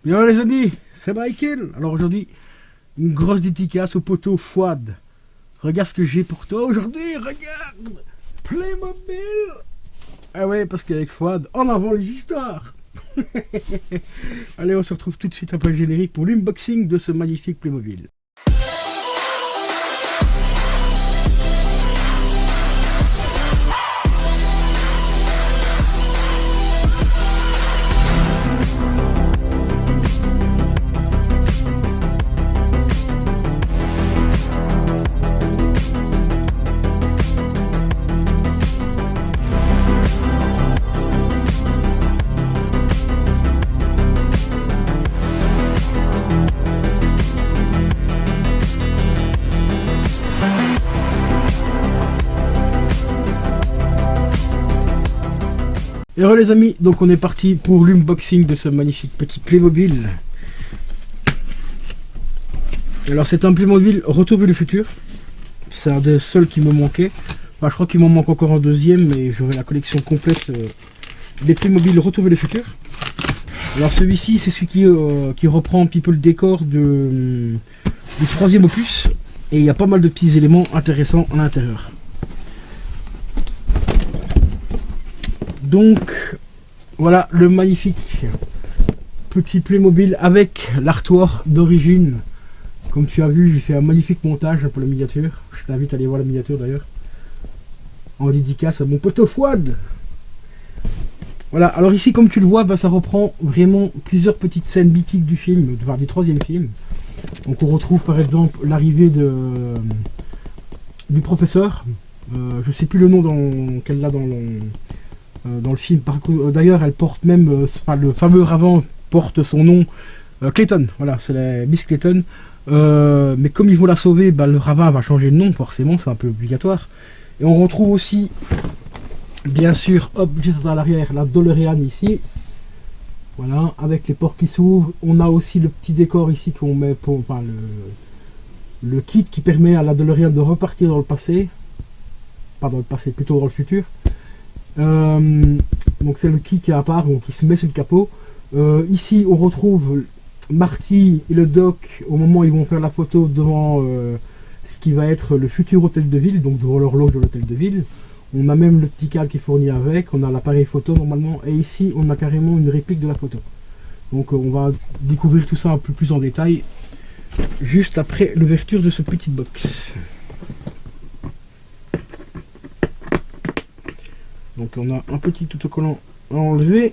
Bien les amis, c'est Michael. Alors aujourd'hui, une grosse dédicace au poteau Fouad. Regarde ce que j'ai pour toi aujourd'hui, regarde Playmobil. Ah ouais, parce qu'avec Fouad, en avant les histoires. Allez, on se retrouve tout de suite après le générique pour l'unboxing de ce magnifique Playmobil. Et alors les amis, donc on est parti pour l'unboxing de ce magnifique petit Playmobil. Alors c'est un Playmobil Retour vers le futur. C'est un des seuls qui me manquait. Enfin, je crois qu'il m'en manque encore un deuxième, mais j'aurai la collection complète des Playmobil Retour vers le futur. Alors celui-ci, c'est celui qui reprend un petit peu le décor du troisième opus. Et il y a pas mal de petits éléments intéressants à l'intérieur. Donc voilà le magnifique petit Playmobil avec l'artwork d'origine. Comme tu as vu, j'ai fait un magnifique montage pour la miniature. Je t'invite à aller voir la miniature d'ailleurs. En dédicace à mon poteau Fouad. Voilà, alors ici comme tu le vois, ça reprend vraiment plusieurs petites scènes mythiques du film, du troisième film. Donc on retrouve par exemple l'arrivée du professeur. Je sais plus le nom qu'elle a dans le film. D'ailleurs, elle porte même, le fameux Ravin porte son nom, Clayton. Voilà, c'est la Miss Clayton. Mais comme ils vont la sauver, le Ravin va changer de nom, forcément, c'est un peu obligatoire. Et on retrouve aussi, bien sûr, hop, juste à l'arrière, la DeLorean ici. Voilà, avec les portes qui s'ouvrent. On a aussi le petit décor ici qu'on met pour, le kit qui permet à la DeLorean de repartir dans le passé. Pas dans le passé, plutôt dans le futur. Donc c'est le kit qui est à part, donc qui se met sur le capot. Ici on retrouve Marty et le Doc au moment où ils vont faire la photo devant ce qui va être le futur hôtel de ville, donc devant l'horloge de l'hôtel de ville. On a même le petit cadre qui est fourni avec, on a l'appareil photo normalement, et ici on a carrément une réplique de la photo. Donc on va découvrir tout ça un peu plus en détail juste après l'ouverture de ce petit box. Donc on a un petit autocollant à enlever.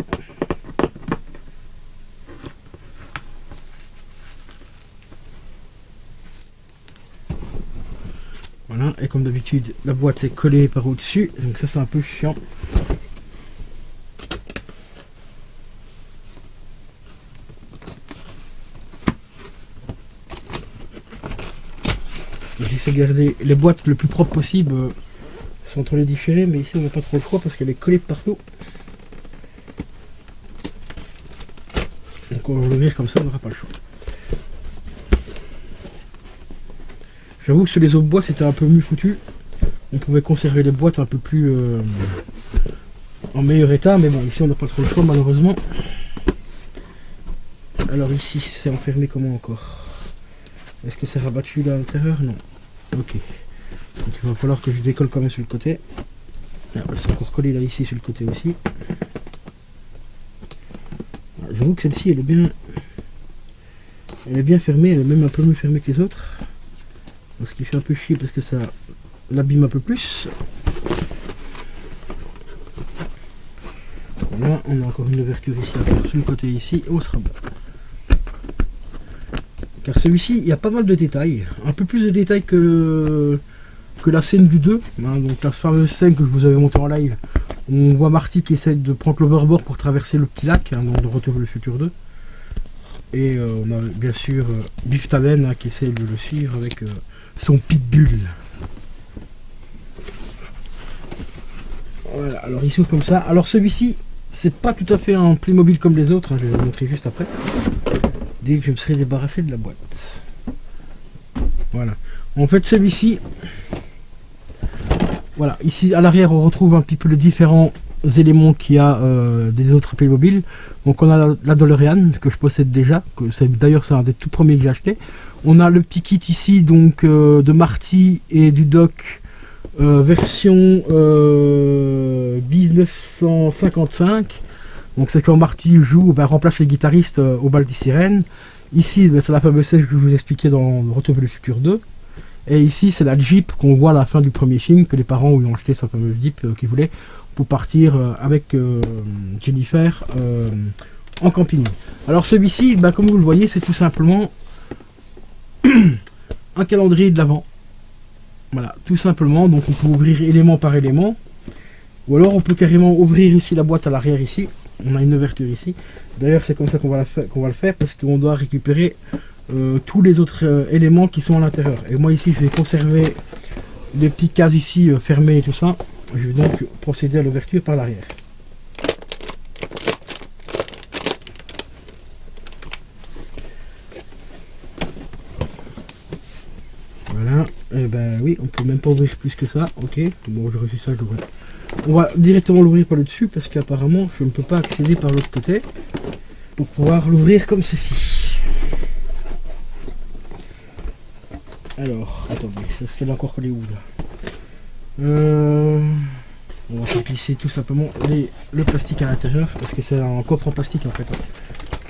Voilà, et comme d'habitude la boîte est collée par au-dessus, donc ça c'est un peu chiant. J'essaie de garder les boîtes le plus propre possible. Sans trop les différer, mais ici on n'a pas trop le choix parce qu'elle est collée de partout. Donc on va l'ouvrir comme ça, on n'aura pas le choix. J'avoue que sur les autres boîtes c'était un peu mieux foutu. On pouvait conserver les boîtes un peu plus en meilleur état, mais bon, ici on n'a pas trop le choix malheureusement. Alors ici c'est enfermé comment encore? Est-ce que c'est rabattu là à l'intérieur? Non. Ok. Donc il va falloir que je décolle quand même sur le côté. Ah, c'est encore collé là ici sur le côté aussi. J'avoue que celle-ci elle est bien fermée, elle est même un peu mieux fermée que les autres. Ce qui fait un peu chier parce que ça l'abîme un peu plus. Là on a encore une ouverture ici sur le côté ici, on sera bon. Car celui-ci il y a pas mal de détails, un peu plus de détails que la scène du 2, hein, donc la fameuse scène que je vous avais montré en live. On voit Marty qui essaie de prendre l'overboard pour traverser le petit lac, hein, donc de Retour vers le futur 2. Et on a bien sûr Biff Tannen qui essaie de le suivre avec son pitbull. Voilà, alors il s'ouvre comme ça. Alors celui-ci, c'est pas tout à fait un Playmobil comme les autres, hein, je vais vous montrer juste après. Dès que je me serai débarrassé de la boîte. Voilà. En fait celui-ci, voilà, ici à l'arrière on retrouve un petit peu les différents éléments qu'il y a des autres Playmobil. Donc on a la DeLorean que je possède déjà, d'ailleurs c'est un des tout premiers que j'ai acheté. On a le petit kit ici donc de Marty et du Doc version 1955. Donc c'est quand Marty joue, remplace les guitaristes au bal des sirènes. Ici c'est la fameuse scène que je vous expliquais dans Retour vers le futur 2. Et ici c'est la Jeep qu'on voit à la fin du premier film, que les parents lui ont acheté sa fameuse Jeep qu'ils voulaient pour partir avec Jennifer en camping. Alors celui-ci, comme vous le voyez, c'est tout simplement un calendrier de l'Avent. Voilà, tout simplement. Donc on peut ouvrir élément par élément. Ou alors on peut carrément ouvrir ici la boîte à l'arrière ici. On a une ouverture ici. D'ailleurs c'est comme ça qu'on va le faire parce qu'on doit récupérer tous les autres éléments qui sont à l'intérieur. Et moi ici je vais conserver les petites cases ici fermées et tout ça. Je vais donc procéder à l'ouverture par l'arrière. Voilà, et oui, on peut même pas ouvrir plus que ça. Ok, bon, j'ai reçu ça, je l'ouvre. On va directement l'ouvrir par le dessus parce qu'apparemment je ne peux pas accéder par l'autre côté pour pouvoir l'ouvrir comme ceci. Alors, attendez, est-ce qu'elle est encore collée où là? On va glisser tout simplement le plastique à l'intérieur parce que c'est un coffre en plastique en fait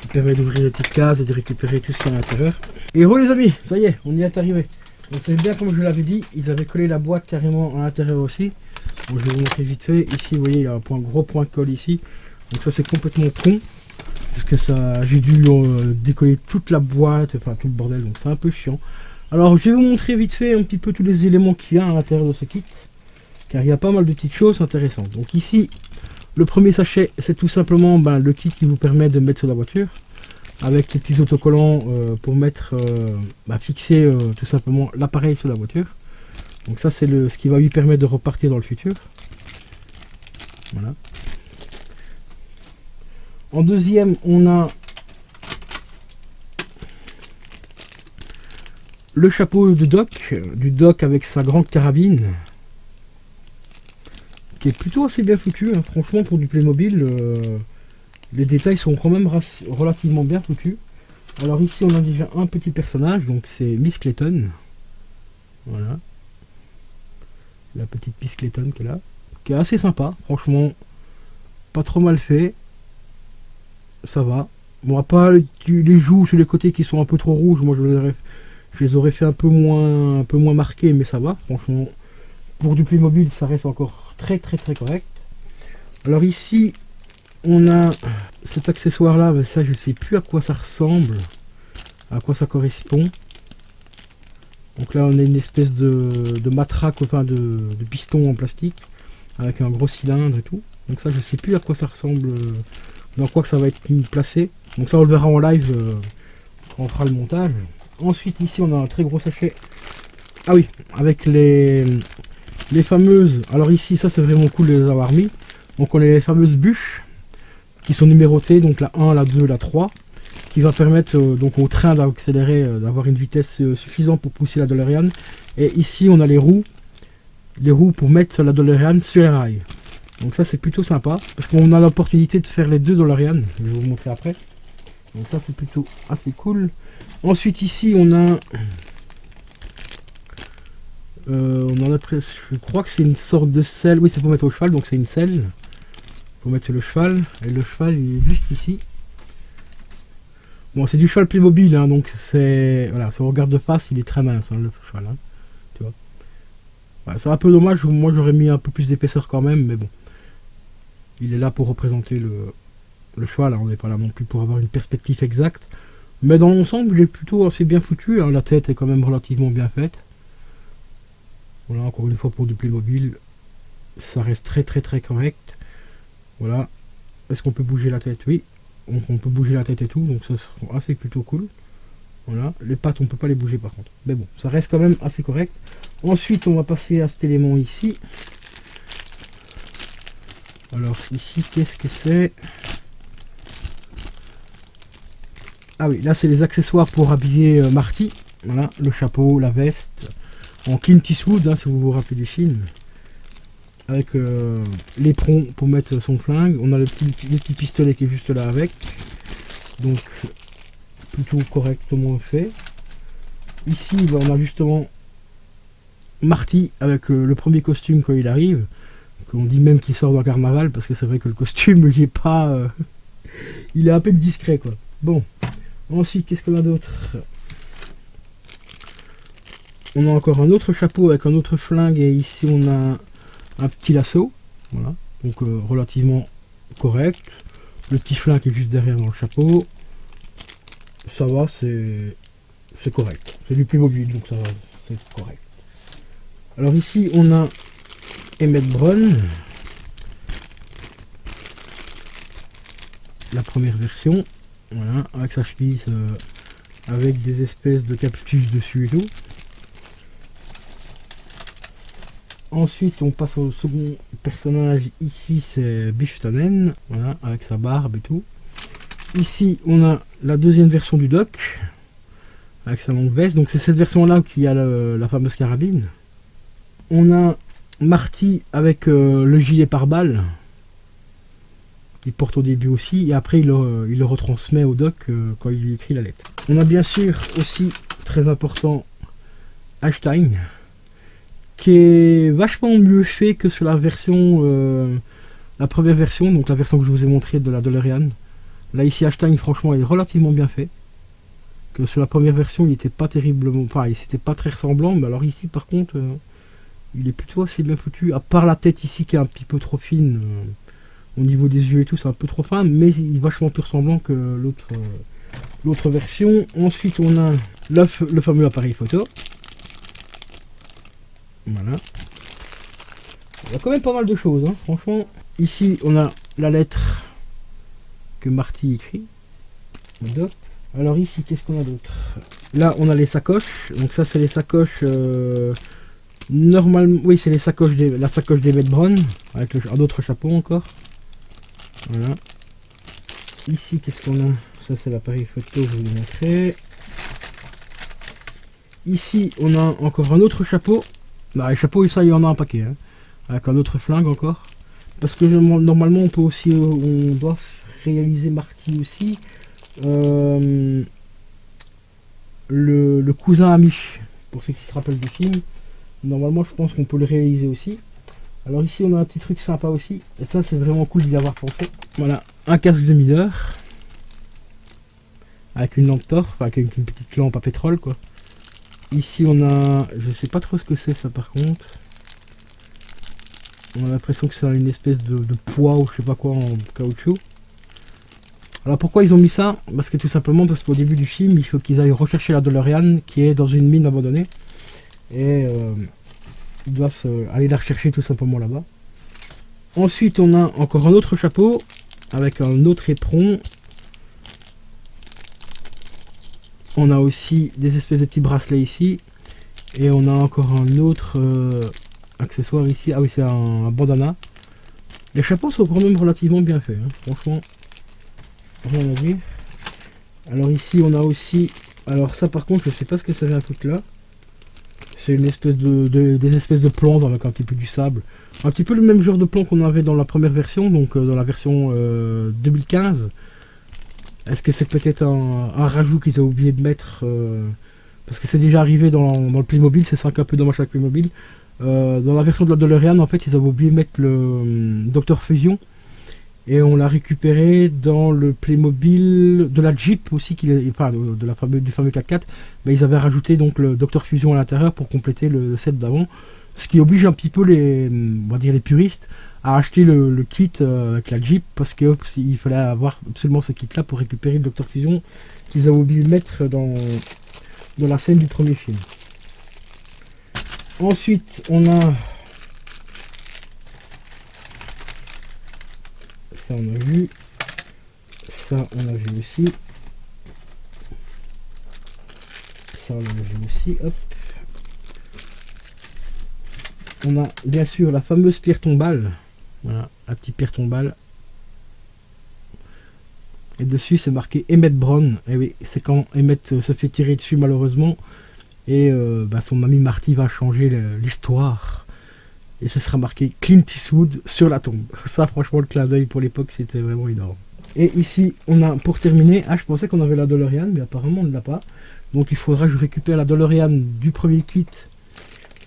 qui permet d'ouvrir les petites cases et de récupérer tout ce qu'il y a à l'intérieur. Et les amis, ça y est, on y est arrivé. Donc c'est bien comme je l'avais dit, ils avaient collé la boîte carrément à l'intérieur aussi. Bon, je vais vous montrer vite fait. Ici, vous voyez, il y a un gros point de colle ici. Donc ça c'est complètement con parce que ça, j'ai dû décoller toute la boîte, enfin tout le bordel. Donc c'est un peu chiant. Alors je vais vous montrer vite fait un petit peu tous les éléments qu'il y a à l'intérieur de ce kit. Car il y a pas mal de petites choses intéressantes. Donc ici, le premier sachet, c'est tout simplement le kit qui vous permet de mettre sur la voiture. Avec les petits autocollants pour mettre, fixer tout simplement l'appareil sur la voiture. Donc ça c'est ce qui va lui permettre de repartir dans le futur. Voilà. En deuxième, on a le chapeau de Doc, du Doc avec sa grande carabine, qui est plutôt assez bien foutu, hein. Franchement pour du Playmobil, les détails sont quand même relativement bien foutus. Alors ici on a déjà un petit personnage, donc c'est Miss Clayton. Voilà. La petite Miss Clayton qui est là, qui est assez sympa, franchement, pas trop mal fait. Ça va. Bon, à part les joues sur les côtés qui sont un peu trop rouges, moi je les aurais fait un peu moins marqués, mais ça va, franchement. Pour du Playmobil, ça reste encore très correct. Alors ici, on a cet accessoire là, mais ça je sais plus à quoi ça ressemble, à quoi ça correspond. Donc là on a une espèce de matraque, enfin de piston en plastique, avec un gros cylindre et tout. Donc ça je sais plus à quoi ça ressemble, dans quoi que ça va être placé. Donc ça on le verra en live quand on fera le montage. Ensuite ici on a un très gros sachet. Ah oui, avec les fameuses, alors ici ça c'est vraiment cool de les avoir mis. Donc on a les fameuses bûches qui sont numérotées, donc la 1, la 2, la 3, qui va permettre donc au train d'accélérer, d'avoir une vitesse suffisante pour pousser la DeLorean. Et ici on a les roues pour mettre la DeLorean sur les rails. Donc ça c'est plutôt sympa, parce qu'on a l'opportunité de faire les deux DeLorean, je vais vous montrer après. Donc ça c'est plutôt assez cool. Ensuite ici on a je crois que c'est une sorte de selle, oui c'est pour mettre au cheval, donc c'est une selle pour mettre sur le cheval, et le cheval il est juste ici. Bon c'est du cheval Playmobil, hein, donc c'est, voilà, si on regarde de face il est très mince, hein, le cheval, hein, tu vois. Ouais, c'est un peu dommage, moi j'aurais mis un peu plus d'épaisseur quand même, mais bon. Il est là pour représenter le cheval, hein, on n'est pas là non plus pour avoir une perspective exacte. Mais dans l'ensemble il est plutôt assez bien foutu, hein, la tête est quand même relativement bien faite. Voilà, encore une fois pour du Playmobil, ça reste très correct. Voilà. Est-ce qu'on peut bouger la tête? Oui. On peut bouger la tête et tout, donc ça sera assez plutôt cool. Voilà. Les pattes on peut pas les bouger par contre. Mais bon, ça reste quand même assez correct. Ensuite on va passer à cet élément ici. Alors ici qu'est-ce que c'est? Ah oui, là c'est les accessoires pour habiller Marty. Voilà, le chapeau, la veste. En Clint Eastwood, hein, si vous vous rappelez du film. avec l'éperon pour mettre son flingue. On a le petit pistolet qui est juste là avec. Donc plutôt correctement fait. Ici on a justement Marty avec le premier costume quand il arrive. On dit même qu'il sort d'un carnaval parce que c'est vrai que le costume il est pas... il est à peine discret quoi. Bon. Ensuite qu'est-ce qu'on a d'autre? On a encore un autre chapeau avec un autre flingue et ici on a un petit lasso. Voilà. Donc relativement correct. Le petit flingue est juste derrière dans le chapeau. Ça va, c'est correct. C'est du Playmobil donc ça va, c'est correct. Alors ici on a Emmett Brown, la première version, voilà, avec sa chemise avec des espèces de capuches dessus et tout. Ensuite on passe au second personnage, ici c'est Biff Tannen, voilà, avec sa barbe et tout. Ici on a la deuxième version du Doc, avec sa longue veste, donc c'est cette version là qui a la fameuse carabine. On a Marty avec le gilet pare-balles qu'il porte au début aussi, et après il le retransmet au Doc quand il lui écrit la lettre. On a bien sûr aussi, très important, Einstein, qui est vachement mieux fait que sur la version, la première version, donc la version que je vous ai montrée de la DeLorean. Là ici Einstein franchement est relativement bien fait. Que sur la première version il n'était pas terriblement, enfin il n'était pas très ressemblant, mais alors ici par contre il est plutôt assez bien foutu, à part la tête ici qui est un petit peu trop fine, au niveau des yeux et tout c'est un peu trop fin, mais il est vachement plus ressemblant que l'autre version. Ensuite on a le fameux appareil photo. Voilà. Il y a quand même pas mal de choses, hein, franchement. Ici on a la lettre que Marty écrit. Alors ici qu'est-ce qu'on a d'autre? Là on a les sacoches, donc ça c'est les sacoches... normalement, oui, c'est la sacoche d'Emmett Brown avec un autre chapeau encore. Voilà. Ici, qu'est-ce qu'on a? Ça, c'est l'appareil photo, je vous l'ai montré. Ici, on a encore un autre chapeau. Bah, les chapeaux, ça, il y en a un paquet. Hein, avec un autre flingue encore. Parce que normalement, on peut aussi, on doit réaliser Marty aussi. Le cousin Amish, pour ceux qui se rappellent du film. Normalement je pense qu'on peut le réaliser aussi. Alors ici on a un petit truc sympa aussi. Et ça c'est vraiment cool d'y avoir pensé. Voilà, un casque de mineur. Avec une lampe torche, enfin avec une petite lampe à pétrole quoi. Ici on a... je sais pas trop ce que c'est ça par contre. On a l'impression que c'est une espèce de poids ou je sais pas quoi en caoutchouc. Alors pourquoi ils ont mis ça? Parce que tout simplement parce qu'au début du film il faut qu'ils aillent rechercher la DeLorean qui est dans une mine abandonnée. Et ils doivent aller la rechercher tout simplement là-bas. Ensuite on a encore un autre chapeau avec un autre éperon. On a aussi des espèces de petits bracelets ici. Et on a encore un autre accessoire ici. Ah oui, c'est un bandana. Les chapeaux sont quand même relativement bien faits, hein. Franchement, rien à dire. Alors ici on a aussi... alors ça par contre je sais pas ce que ça vient foutre là. C'est une espèce des espèces de plantes avec un petit peu du sable. Un petit peu le même genre de plan qu'on avait dans la première version, donc dans la version 2015. Est-ce que c'est peut-être un rajout qu'ils ont oublié de mettre parce que c'est déjà arrivé dans le Playmobil, c'est ça un peu dommage avec Playmobil. Dans la version de la DeLorean, en fait, ils avaient oublié de mettre le Dr Fusion. Et on l'a récupéré dans le Playmobil de la Jeep aussi, enfin du fameux 4x4. Mais ils avaient rajouté donc le Dr Fusion à l'intérieur pour compléter le set d'avant. Ce qui oblige un petit peu on va dire les puristes à acheter le kit avec la Jeep, parce qu'il fallait avoir absolument ce kit là pour récupérer le Dr Fusion qu'ils avaient oublié de mettre dans la scène du premier film. Ensuite on a... ça on a vu, ça on a vu aussi, ça on a vu aussi, hop. On a bien sûr la fameuse pierre tombale, voilà, la petite pierre tombale. Et dessus c'est marqué Emmett Brown, et oui, c'est quand Emmett se fait tirer dessus malheureusement, et son ami Marty va changer l'histoire et ce sera marqué Clint Eastwood sur la tombe. Ça, franchement, le clin d'œil pour l'époque, c'était vraiment énorme. Et ici, on a, pour terminer, je pensais qu'on avait la DeLorean, mais apparemment on ne l'a pas. Donc il faudra que je récupère la DeLorean du premier kit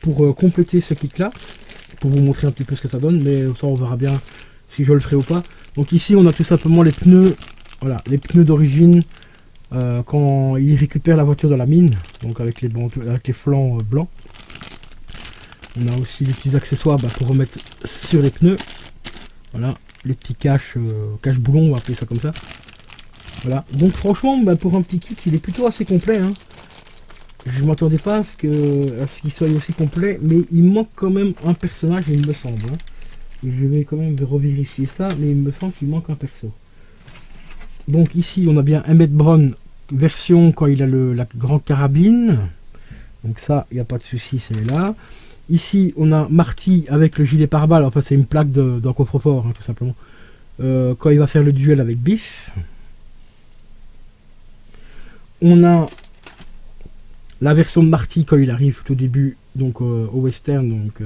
pour compléter ce kit là, pour vous montrer un petit peu ce que ça donne, mais ça on verra bien si je le ferai ou pas. Donc ici on a tout simplement les pneus, voilà, les pneus d'origine quand il récupère la voiture dans la mine, donc avec les flancs blancs. On a aussi les petits accessoires pour remettre sur les pneus, voilà, les petits cache-boulons, on va appeler ça comme ça. Voilà, donc franchement, pour un petit kit, il est plutôt assez complet. Hein. Je ne m'attendais pas à ce qu'il soit aussi complet, mais il manque quand même un personnage, il me semble. Hein. Je vais quand même revérifier ça, mais il me semble qu'il manque un perso. Donc ici, on a bien Emmett Brown, version quand il a la grande carabine. Donc ça, il n'y a pas de souci, c'est là. Ici, on a Marty avec le gilet pare-balles, enfin c'est une plaque d'un coffre-fort, hein, tout simplement. Quand il va faire le duel avec Biff. On a la version de Marty quand il arrive tout début, donc au western, donc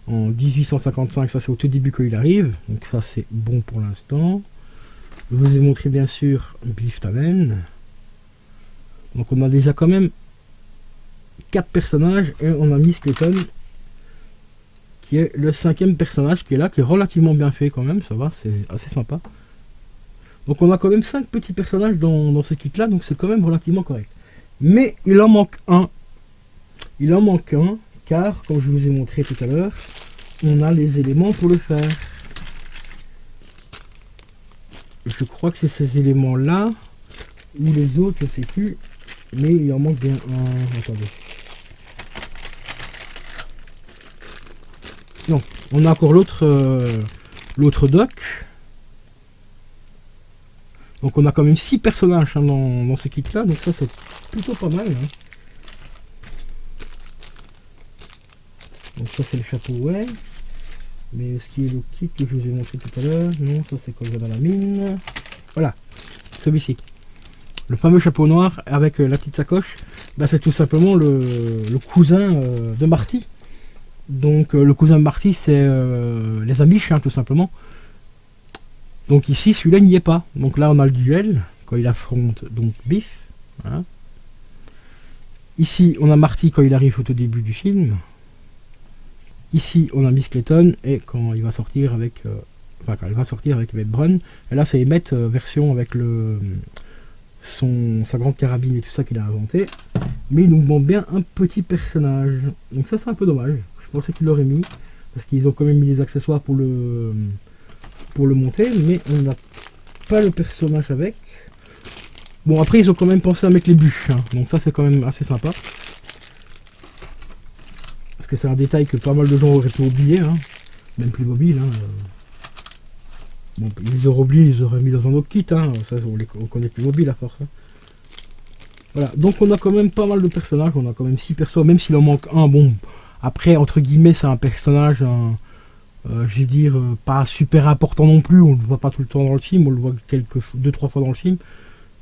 en 1855, ça c'est au tout début quand il arrive, donc ça c'est bon pour l'instant. Je vous ai montré bien sûr Biff Tannen. Donc on a déjà quand même 4 personnages et on a Miss Clayton qui est le 5e personnage qui est là, qui est relativement bien fait quand même, ça va, c'est assez sympa. Donc on a quand même 5 petits personnages dans ce kit là, donc c'est quand même relativement correct. Mais il en manque un. Il en manque un, car comme je vous ai montré tout à l'heure, on a les éléments pour le faire. Je crois que c'est ces éléments là, ou les autres, je ne sais plus. Mais il en manque bien un. Attendez. Non, on a encore l'autre doc. Donc on a quand même 6 personnages hein, dans ce kit là, donc ça c'est plutôt pas mal. Hein. Donc ça c'est le chapeau, ouais. Mais ce qui est le kit que je vous ai montré tout à l'heure, non, ça c'est quand il va dans la mine. Voilà, celui-ci. Le fameux chapeau noir avec la petite sacoche, c'est tout simplement le cousin de Marty. Donc le cousin de Marty c'est les Amish, hein, tout simplement. Donc ici, celui-là n'y est pas. Donc là, on a le duel, quand il affronte donc Biff. Voilà. Ici, on a Marty quand il arrive au tout début du film. Ici, on a Miss Clayton, et quand il va sortir avec... quand il va sortir avec Emmett Brown. Et là, c'est Emmett version avec sa grande carabine et tout ça qu'il a inventé. Mais il nous manque bien un petit personnage. Donc ça, c'est un peu dommage. Je pensais qu'il l'aurait mis, parce qu'ils ont quand même mis des accessoires pour le monter, mais on n'a pas le personnage avec. Bon, après ils ont quand même pensé à mettre les bûches, hein, donc ça c'est quand même assez sympa, parce que c'est un détail que pas mal de gens auraient pu oublier, hein, même plus mobile. Hein. Bon, ils les auraient oubliés, ils les auraient mis dans un autre kit, hein, ça on connaît plus mobile à force. Hein. Voilà, donc on a quand même pas mal de personnages, on a quand même 6 persos, même s'il en manque un. Bon, après entre guillemets c'est un personnage, je vais dire, pas super important non plus, on le voit pas tout le temps dans le film, on le voit 2-3 fois dans le film,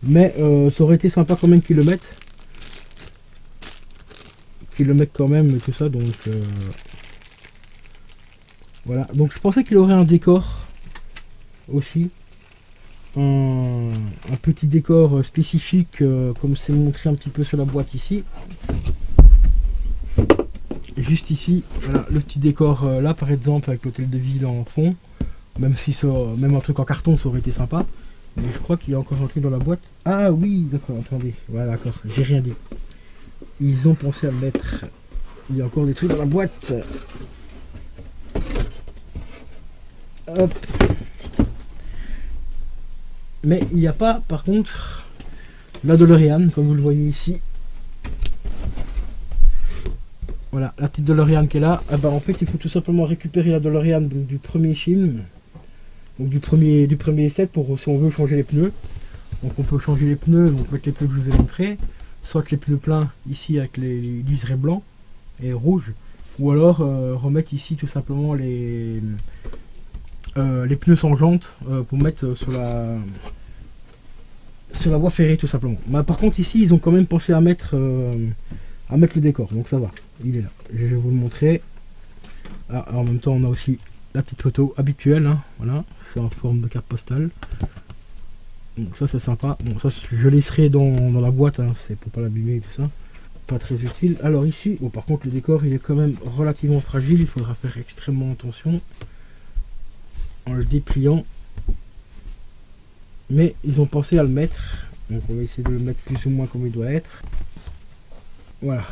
mais ça aurait été sympa quand même qu'ils le mettent. Quand même, et tout ça, donc voilà. Donc je pensais qu'il aurait un décor aussi, un petit décor spécifique, comme c'est montré un petit peu sur la boîte ici. Juste ici, voilà, le petit décor là par exemple avec l'hôtel de ville en fond, même si ça, même un truc en carton ça aurait été sympa, mais je crois qu'il y a encore un truc dans la boîte. Ah oui, d'accord, attendez, voilà, d'accord, j'ai rien dit. Ils ont pensé à le mettre, il y a encore des trucs dans la boîte. Hop. Mais il n'y a pas par contre la DeLorean comme vous le voyez ici. Voilà, la petite DeLorean qui est là. En fait, il faut tout simplement récupérer la DeLorean du premier film, donc du premier set, pour si on veut changer les pneus. Donc on peut changer les pneus, donc mettre les pneus que je vous ai montré, soit les pneus pleins ici avec les liserés blancs et rouges, ou alors remettre ici tout simplement les pneus sans jantes pour mettre sur la voie ferrée tout simplement. Par contre ici ils ont quand même pensé à mettre le décor, donc ça va, il est là, je vais vous le montrer. Ah, en même temps, on a aussi la petite photo habituelle, hein, voilà, c'est en forme de carte postale. Donc ça c'est sympa. Bon, ça je laisserai dans la boîte, hein, c'est pour pas l'abîmer et tout ça. Pas très utile. Alors ici, bon par contre le décor il est quand même relativement fragile, il faudra faire extrêmement attention en le dépliant. Mais ils ont pensé à le mettre, donc on va essayer de le mettre plus ou moins comme il doit être. Voilà.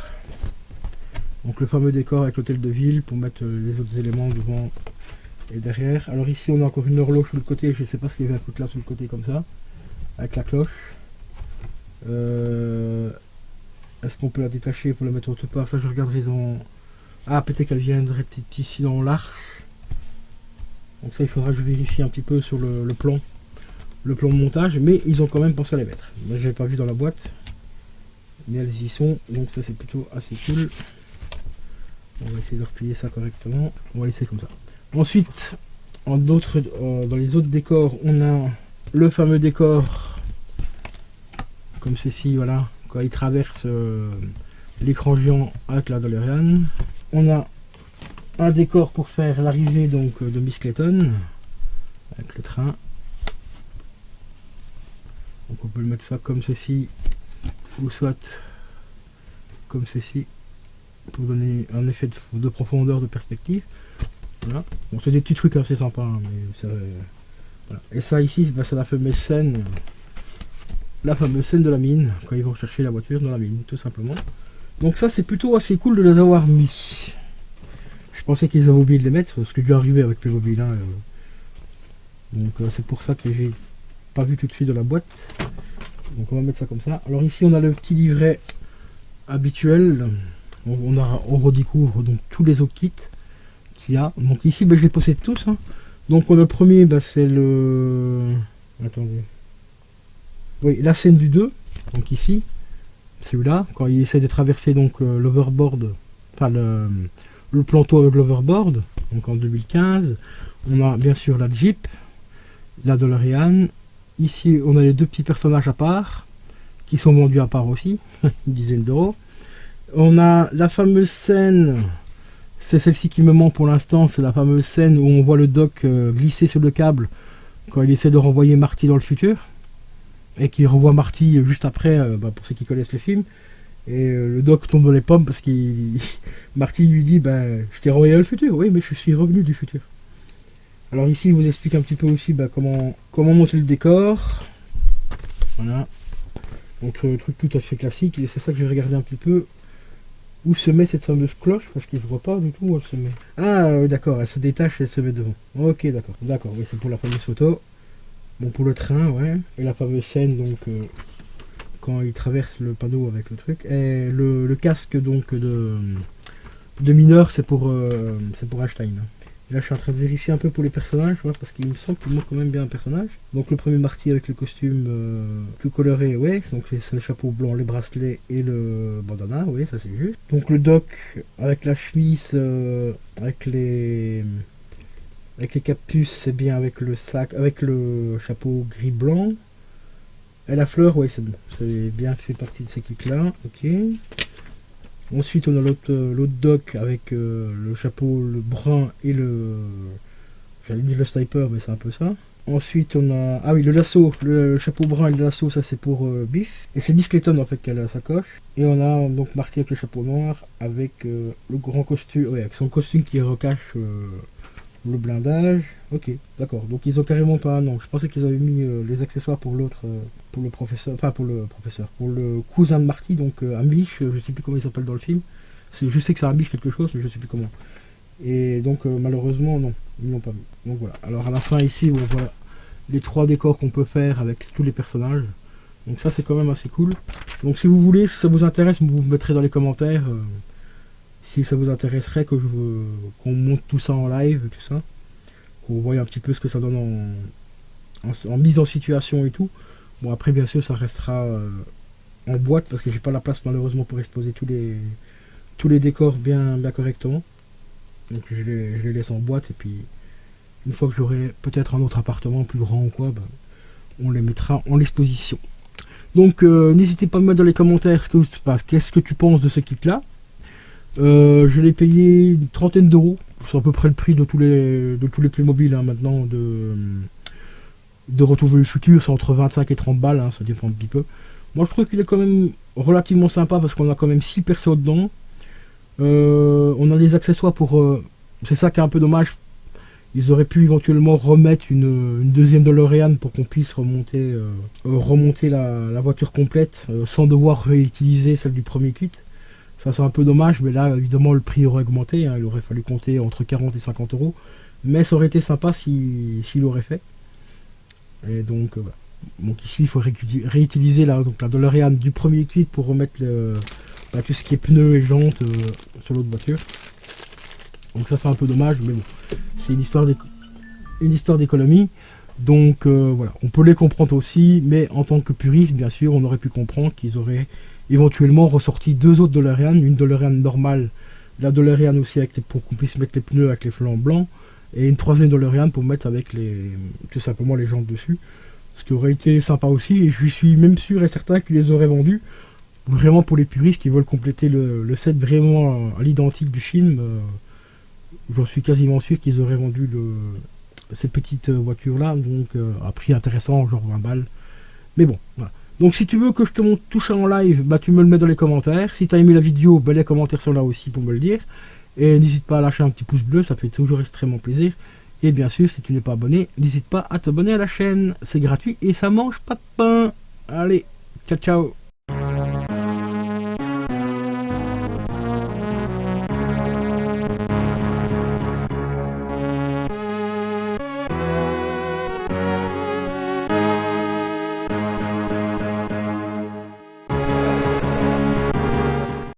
Donc le fameux décor avec l'hôtel de ville pour mettre les autres éléments devant et derrière. Alors ici on a encore une horloge sur le côté, je sais pas ce qu'il y avait un truc là sur le côté comme ça, avec la cloche. Est-ce qu'on peut la détacher pour la mettre autre part? Ça je regarderai dans... Ah, peut-être qu'elle viendrait ici dans l'arche. Donc ça il faudra que je vérifie un petit peu sur le plan de montage, mais ils ont quand même pensé à les mettre. Moi j'avais pas vu dans la boîte, mais elles y sont, donc ça c'est plutôt assez cool. On va essayer de replier ça correctement, on va laisser comme ça. Ensuite, dans les autres décors, on a le fameux décor comme ceci, voilà, quand il traverse l'écran géant avec la DeLorean. On a un décor pour faire l'arrivée donc de Miss Clayton avec le train. Donc on peut le mettre soit comme ceci ou soit comme ceci pour donner un effet de profondeur, de perspective. Voilà. Bon, c'est des petits trucs assez sympas, hein, mais ça, voilà. Et ça ici, bah, c'est la fameuse scène de la mine, quand ils vont chercher la voiture dans la mine, tout simplement. Donc ça c'est plutôt assez cool de les avoir mis. Je pensais qu'ils avaient oublié de les mettre, parce que j'ai arrivé avec Playmobil, hein, donc c'est pour ça que j'ai pas vu tout de suite de la boîte. Donc on va mettre ça comme ça. Alors ici on a le petit livret habituel. On redécouvre donc tous les autres kits qu'il y a. Donc ici ben, je les possède tous, hein. Donc le premier ben, c'est le... Attendez. Oui, la scène du 2. Donc ici, celui-là, quand il essaie de traverser donc l'overboard, enfin le planteau avec l'overboard, donc en 2015. On a bien sûr la Jeep, la DeLorean. Ici, on a les deux petits personnages à part, qui sont vendus à part aussi, une dizaine d'euros. On a la fameuse scène, c'est celle-ci qui me manque pour l'instant, c'est la fameuse scène où on voit le Doc glisser sur le câble quand il essaie de renvoyer Marty dans le futur. Et qu'il revoit Marty juste après, pour ceux qui connaissent le film. Et le Doc tombe dans les pommes parce que Marty lui dit je t'ai renvoyé dans le futur. Oui, mais je suis revenu du futur. Alors ici, il vous explique un petit peu aussi comment monter le décor. Voilà. Donc truc tout à fait classique. Et c'est ça que je vais regarder un petit peu. Où se met cette fameuse cloche, parce que je vois pas du tout où elle se met. Ah d'accord, elle se détache et elle se met devant. Ok, d'accord. D'accord, oui, c'est pour la fameuse photo. Bon, pour le train, ouais. Et la fameuse scène, donc, quand il traverse le panneau avec le truc. Et le casque, donc, de mineur, c'est pour Einstein. Là, je suis en train de vérifier un peu pour les personnages, ouais, parce qu'il me semble qu'il manque quand même bien un personnage. Donc, le premier Marty avec le costume plus coloré, ouais. Donc, c'est le chapeau blanc, les bracelets et le bandana, oui, ça c'est juste. Donc, le Doc avec la chemise, avec les cactus, c'est bien avec le sac, avec le chapeau gris-blanc. Et la fleur, oui, c'est bon. C'est bien fait partie de ce kit-là. Ok. Ensuite, on a l'autre Doc avec le chapeau le brun et j'allais dire le sniper, mais c'est un peu ça. Ensuite, on a... Ah oui, le lasso. Le chapeau brun et le lasso, ça c'est pour Biff. Et c'est Miss Clayton, en fait, qui a la sacoche. Et on a donc Marty avec le chapeau noir, avec le grand costume... Ouais, avec son costume qui recache... le blindage, ok, d'accord. Donc ils ont carrément pas. Non, je pensais qu'ils avaient mis les accessoires pour l'autre, pour le professeur, enfin pour le cousin de Marty, donc Amish, je sais plus comment il s'appelle dans le film. Je sais que c'est Amish quelque chose, mais je sais plus comment. Et donc malheureusement non, ils l'ont pas mis. Donc voilà. Alors à la fin ici, on voit les 3 décors qu'on peut faire avec tous les personnages. Donc ça c'est quand même assez cool. Donc si vous voulez, si ça vous intéresse, vous me mettrez dans les commentaires. Si ça vous intéresserait qu'on monte tout ça en live, tout ça, qu'on voit un petit peu ce que ça donne en mise en situation et tout. Bon après bien sûr ça restera en boîte parce que j'ai pas la place malheureusement pour exposer tous les décors bien correctement. Donc je les laisse en boîte et puis une fois que j'aurai peut-être un autre appartement plus grand ou quoi, on les mettra en exposition. Donc n'hésitez pas à me mettre dans les commentaires qu'est-ce que tu penses de ce kit là. Je l'ai payé une trentaine d'euros. C'est à peu près le prix de tous les Playmobil hein, maintenant de Retour vers le futur. C'est entre 25 et 30 balles, hein, ça dépend un petit peu. Moi je trouve qu'il est quand même relativement sympa parce qu'on a quand même 6 persos dedans. On a des accessoires pour... c'est ça qui est un peu dommage. Ils auraient pu éventuellement remettre une deuxième DeLorean pour qu'on puisse remonter la voiture complète sans devoir réutiliser celle du premier kit. Ça c'est un peu dommage, mais là évidemment le prix aurait augmenté, hein, il aurait fallu compter entre 40 et 50 euros. Mais ça aurait été sympa s'il l'aurait fait. Et donc, voilà. Donc ici il faut réutiliser donc la DeLorean du premier kit pour remettre tout ce qui est pneus et jantes sur l'autre voiture. Donc ça c'est un peu dommage, mais bon, c'est une histoire d'économie. Donc voilà, on peut les comprendre aussi, mais en tant que puriste, bien sûr, on aurait pu comprendre qu'ils auraient éventuellement ressorti deux autres DeLorean, une DeLorean normale, la DeLorean aussi pour qu'on puisse mettre les pneus avec les flancs blancs, et une troisième DeLorean pour mettre avec tout simplement les jantes dessus. Ce qui aurait été sympa aussi, et je suis même sûr et certain qu'ils les auraient vendus vraiment pour les puristes qui veulent compléter le set vraiment à l'identique du film. J'en suis quasiment sûr qu'ils auraient vendu ces petites voitures là, donc à prix intéressant, genre 20 balles. Mais bon, voilà. Donc si tu veux que je te montre tout ça en live, bah tu me le mets dans les commentaires. Si tu as aimé la vidéo, bah les commentaires sont là aussi pour me le dire. Et n'hésite pas à lâcher un petit pouce bleu, ça fait toujours extrêmement plaisir. Et bien sûr, si tu n'es pas abonné, n'hésite pas à t'abonner à la chaîne. C'est gratuit et ça mange pas de pain. Allez, ciao ciao.